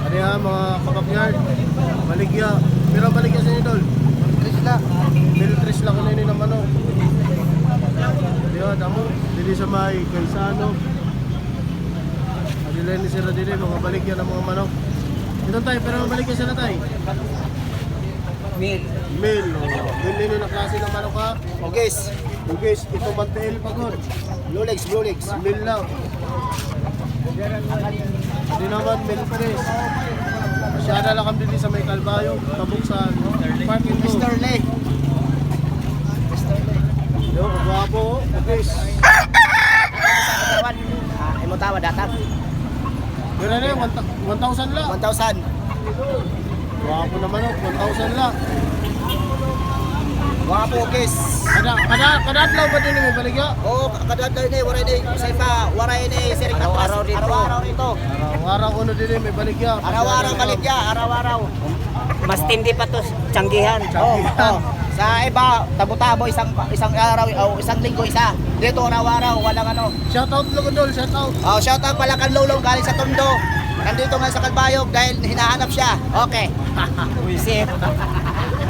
Ano yan mga kapakyard? Baligya. Pero baligya sa inyo dol? Tres lang. Militris lang kunin ng manok. Diyan, damo. Dili sa may Gaisano. Adilay ni Sira dili, mga baligya ng mga manok. Ito tayo, pero baligya sila tayo. Mil. Mil. Mil nino na klase ng manok ha. Ogis. Ugis, ito mantel pagod. Blue legs, blue legs. Mil lang. Hindi naman militris. Masyada lang kami dili sa may Kalbayo, Tabuksan, Parking to. Mr. Lee. Yo, kagwapo, ugis. Imo tawa datang. Pero na yun, 1,000 lang. 1,000. Gwapo naman o, 1,000 lang. Wapo ogis. Kadadlaw ba din may baligya? Oh, kadadlaw ni waray ni say pa, waray ni sir araw-araw dito. Araw-araw dito. Araw-araw ko na din may baligya. Araw-araw baligya, araw-araw. Mas tindi pa to, tiyanggihan. Tiyanggihan. Sa iba, tabo-tabo isang araw o isang linggo isa. Dito araw-araw walang ano. Shoutout lang dol, shoutout. Oh, shout out pala kan Lulong galing sa Tondo. Nandito nga sa Kalbayog dahil hinahanap siya. Okay. Buisit.